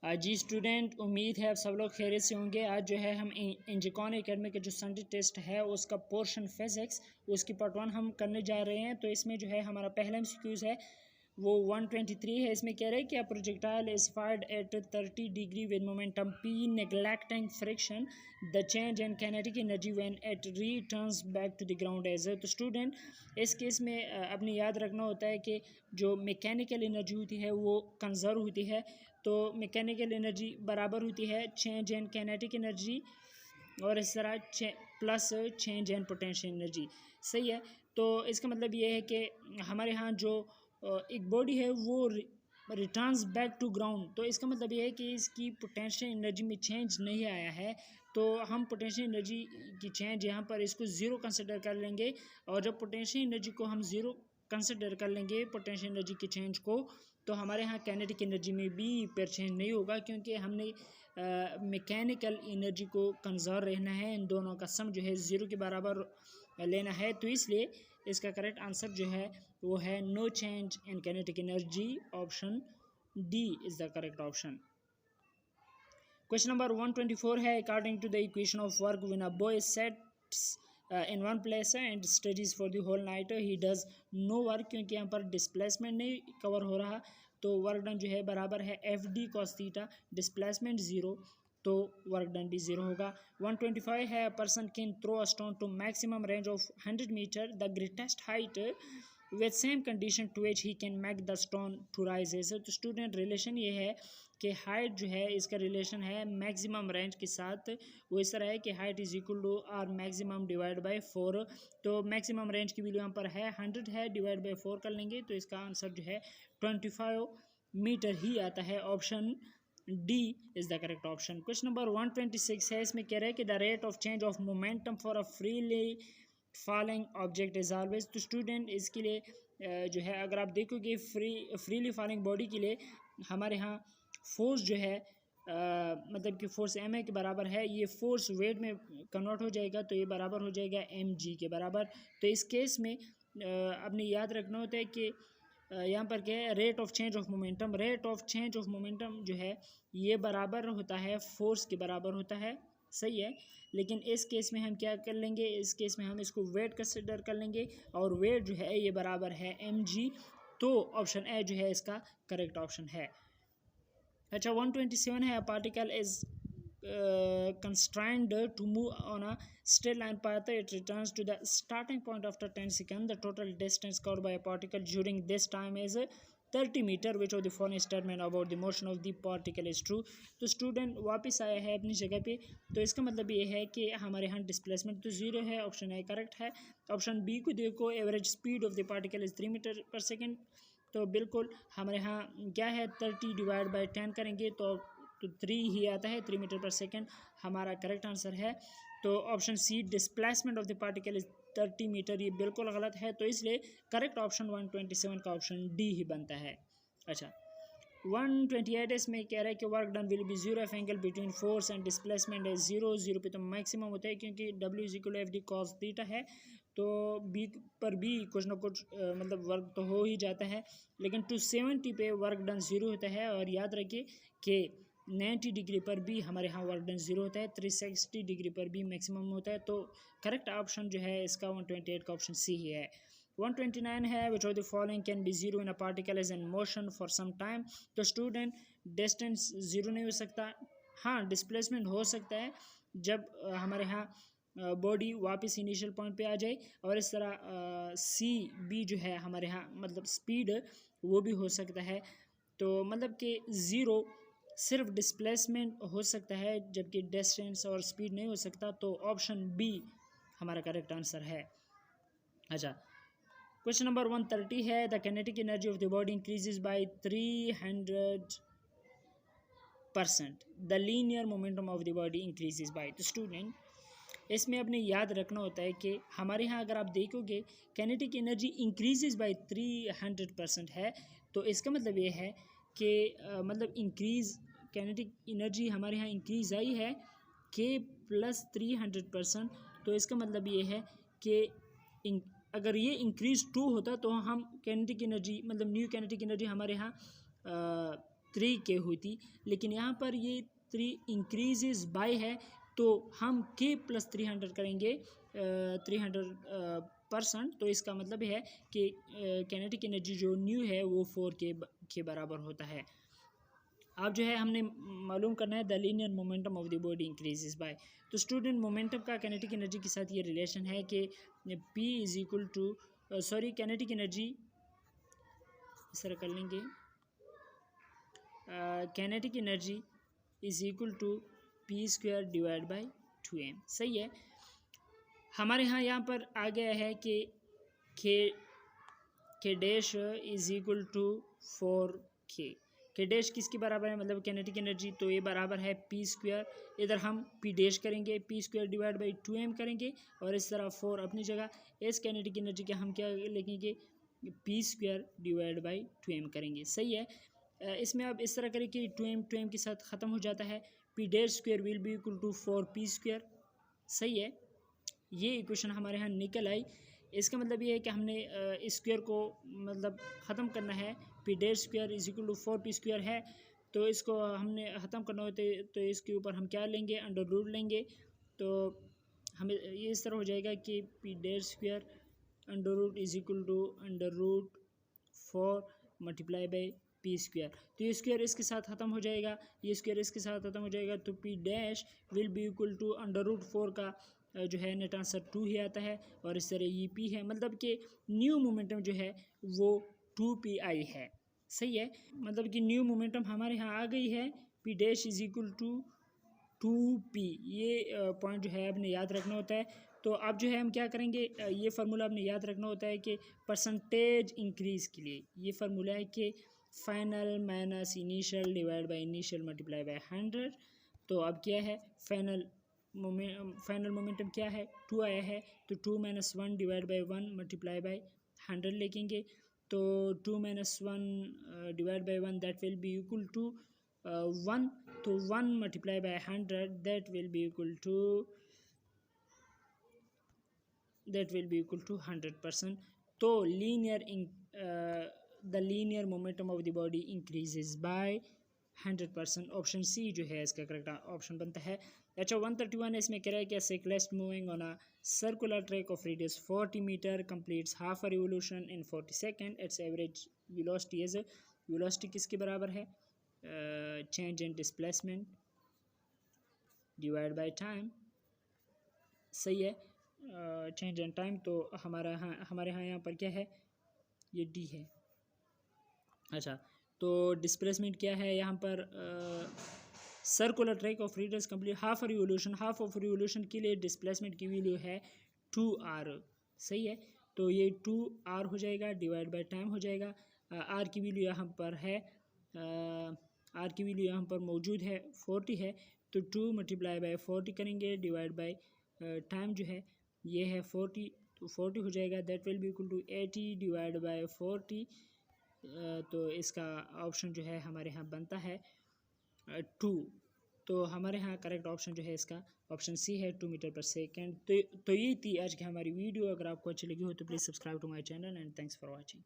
जी student, उम्मीद है आप सब लोग खैरियत से होंगे। आज जो है हम इंजिकॉन एकेडमी के जो संडे टेस्ट है उसका पोर्शन फिजिक्स उसकी पार्ट 1 हम करने जा रहे हैं। तो इसमें जो है हमारा पहला एमसीक्यूज़ है वो 123 है। इसमें कह रहे हैं कि a projectile is fired at 30 degree with momentum p neglecting friction, the change in kinetic energy when it returns back to the ground is. तो स्टूडेंट इस केस में अपने याद रखना होता है कि जो मैकेनिकल एनर्जी होती है वो कंजर्व होती है। तो मैकेनिकल एनर्जी बराबर होती है चेंज इन काइनेटिक एनर्जी और इस तरह plus change in potential energy. सही है। तो इसका मतलब ये है कि हमारे यहाँ जो एक बॉडी है वो रिटर्न्स बैक टू ग्राउंड, तो इसका मतलब ये है कि इसकी पोटेंशियल एनर्जी में चेंज नहीं आया है। तो हम पोटेंशियल एनर्जी की चेंज यहाँ पर इसको ज़ीरो कंसिडर कर लेंगे। और जब पोटेंशियल एनर्जी को हम ज़ीरो कंसिडर कर लेंगे पोटेंशियल एनर्जी की चेंज को, तो हमारे यहाँ काइनेटिक एनर्जी में भी फिर चेंज नहीं होगा, क्योंकि हमने मैकेनिकल एनर्जी को कंजर्व रहना है। इन दोनों का सम जो है ज़ीरो के बराबर लेना है। तो इसलिए इसका करेक्ट आंसर जो है वो है no change in kinetic energy. Option D is the correct option. Question number 124 है according to the equation of work when a boy sets in one place and studies for the whole night he does no work, क्योंकि यहाँ पर displacement नहीं cover हो रहा, तो work done जो है बराबर है F D cos theta, displacement zero, तो वर्क डन भी ज़ीरो होगा। 125 है person can throw a stone to maximum range of 100 metre, the greatest height with same condition to which he can make the stone to rise is. तो student relation ये है कि height जो है इसका रिलेशन है मैक्सिमम रेंज के साथ। वो इस तरह है कि height is equal to R maximum divide by 4। तो मैक्सिमम रेंज की वैल्यू यहाँ पर है 100 है, डिवाइड बाय 4 कर लेंगे तो इसका आंसर जो है 25 मीटर ही आता है। Option D is the correct option. Question number 126 है। इसमें कह रहे हैं कि the rate of change of momentum for a freely falling object is always. तो स्टूडेंट इसके लिए जो है अगर आप देखोगे फ्रीली फॉलिंग बॉडी के लिए हमारे यहाँ फोर्स जो है मतलब कि फोर्स एम ए के बराबर है, ये फोर्स वेट में कन्वर्ट हो जाएगा तो ये बराबर हो जाएगा एम जी के बराबर। तो इस केस में अपने याद रखना होता है कि यहाँ पर क्या है rate of change of momentum, rate of change of momentum जो है ये बराबर होता है फोर्स के बराबर होता है। सही है। लेकिन इस केस में हम क्या कर लेंगे, इस केस में हम इसको वेट कंसिडर कर लेंगे और वेट जो है ये बराबर है एम जी। तो ऑप्शन ए जो है इसका करेक्ट ऑप्शन है। अच्छा 127 है। Particle is constrained to move on a straight line path. It returns to the starting point after 10 seconds. The total distance covered by a particle during this time is 30 metre. Which of the following statement about the motion of the particle is true? तो student वापस आया है अपनी जगह पे, तो इसका मतलब ये है कि हमारे यहाँ डिस्प्लेसमेंट तो ज़ीरो है, ऑप्शन ए करेक्ट है। ऑप्शन बी को देखो, average speed of the particle is 3 metre per second, तो बिल्कुल हमारे यहाँ क्या है 30 डिवाइड बाई 10 करेंगे तो 3 ही आता है, 3 मीटर पर सेकेंड हमारा करेक्ट आंसर है। तो option C displacement of the particle is 30 metre ये बिल्कुल गलत है, तो इसलिए करेक्ट ऑप्शन 127 का ऑप्शन डी ही बनता है। अच्छा 128 इसमें कह रहा है कि work done will be zero F angle between force and displacement है जीरो, जीरो पे तो मैक्सिमम होता है क्योंकि W is equal F D cos theta है, तो बी पर भी कुछ ना कुछ मतलब वर्क तो हो ही जाता है, लेकिन 270 पे वर्क डन ज़ीरो होता है। और याद रखिए कि 90 डिग्री पर भी हमारे यहाँ वर्क डन ज़ीरो होता है, 360 डिग्री पर भी मैक्सिमम होता है। तो करेक्ट ऑप्शन जो है इसका 128 का ऑप्शन सी ही है। 129 है which of the following can be zero in a particle is in motion for some time. तो स्टूडेंट डिस्टेंस ज़ीरो नहीं हो सकता, हाँ डिस्प्लेसमेंट हो सकता है जब हमारे यहाँ बॉडी वापस इनिशियल पॉइंट पे आ जाए, और इस तरह सी बी जो है हमारे यहाँ मतलब स्पीड वो भी हो सकता है। तो मतलब कि ज़ीरो सिर्फ डिस्प्लेसमेंट हो सकता है जबकि डिस्टेंस और स्पीड नहीं हो सकता, तो ऑप्शन बी हमारा करेक्ट आंसर है। अच्छा क्वेश्चन नंबर 130 है the kinetic energy of the body increases bye 300%, the linear momentum of the body increases by. तो स्टूडेंट इसमें अपने याद रखना होता है कि हमारे यहाँ अगर आप देखोगे काइनेटिक एनर्जी इंक्रीजेज बाय 300% है, तो इसका मतलब ये है कि मतलब इंक्रीज़ काइनेटिक एनर्जी हमारे यहाँ इंक्रीज़ आई है के प्लस 300%, तो इसका मतलब ये है कि अगर ये इंक्रीज 2 होता तो हम काइनेटिक एनर्जी मतलब न्यू काइनेटिक एनर्जी हमारे यहाँ 3 के होती, लेकिन यहाँ पर ये 3 इंक्रीजेज बाय है, तो हम k प्लस 300 करेंगे 300%। तो इसका मतलब है कि काइनेटिक एनर्जी जो न्यू है वो 4 के बराबर होता है। अब जो है हमने मालूम करना है the linear momentum of the body increases by. तो स्टूडेंट मोमेंटम का काइनेटिक एनर्जी के साथ ये रिलेशन है कि P is equal to kinetic energy इस तरह कर लेंगे, kinetic energy is equal to P square divide by 2m। सही है। हमारे यहाँ पर आ गया है कि के dash is equal to 4k। के डैश किसके बराबर है, मतलब काइनेटिक एनर्जी, तो ये बराबर है P स्क्वायर, इधर हम P डैश करेंगे, P square divide by 2m करेंगे, और इस तरह 4 अपनी जगह। इस काइनेटिक एनर्जी के हम क्या लिखेंगे, P square divide by 2m करेंगे। सही है। इसमें अब इस तरह करें कि 2m के साथ ख़त्म हो जाता है, P dash square will be equal to 4p square. सही है। ये इक्वेशन हमारे यहाँ निकल आई। इसका मतलब ये है कि हमने स्क्वायर को मतलब ख़त्म करना है। P dash square is equal to 4p square है, तो इसको हमने ख़त्म करना होता है, तो इसके ऊपर हम क्या लेंगे, अंडर रूट लेंगे। तो हमें ये इस तरह हो जाएगा कि P dash square under root is equal to under root 4 multiply by P square. तो ये स्क्वायर इसके साथ ख़त्म हो जाएगा, ये स्क्वायर इसके साथ ख़त्म हो जाएगा, तो P dash will be equal to under root 4 का जो है नेट आंसर 2 ही आता है, और इस तरह ये P है, मतलब कि न्यू मोमेंटम जो है वो 2pi है। सही है। मतलब कि न्यू मोमेंटम हमारे यहाँ आ गई है, P dash is equal to 2p। ये पॉइंट जो है आपने याद रखना होता है। तो अब जो है हम क्या करेंगे, ये फार्मूला आपने याद रखना होता है कि परसेंटेज इंक्रीज़ के लिए ये फार्मूला है कि final minus initial divide by initial multiply by 100। तो अब क्या है, फाइनल मोमेंटम क्या है, 2 आया है, तो 2 - 1 डिवाइड बाई 1 मल्टीप्लाई बाई 100 लिखेंगे। तो 2 - 1 divide by 1 that will be equal to 1। तो 1 multiply by 100 that will be equal to 100%। तो the linear momentum of the body increases by 100%। Option C जो है इसका करेक्ट ऑप्शन बनता है। अच्छा 131 इसमें कह रहा है कि cyclist moving on a circular track of radius 40 metre completes half a revolution in 40 second. Its average velocity is, velocity किसके बराबर है, change in displacement divide by time. सही है। चेंज इन टाइम, तो हमारे यहाँ पर क्या है, ये डी है। अच्छा तो डिस्प्लेसमेंट क्या है यहाँ पर, circular track of radius complete half of revolution के लिए डिस्प्लेसमेंट की वैल्यू है 2r। सही है। तो ये 2r हो जाएगा डिवाइड बाय टाइम हो जाएगा। r की वैल्यू यहाँ पर है, r की वैल्यू यहाँ पर मौजूद है 40 है, तो 2 मल्टीप्लाई बाय 40 करेंगे डिवाइड बाय टाइम जो है ये है 40, तो 40 हो जाएगा, that will be equal to 80 divide by 40। तो इसका ऑप्शन जो है हमारे यहाँ बनता है 2। तो हमारे यहाँ करेक्ट ऑप्शन जो है इसका ऑप्शन सी है, 2 मीटर पर सेकेंड। तो ये थी आज की हमारी वीडियो। अगर आपको अच्छी लगी हो तो please subscribe to my channel and thanks for watching.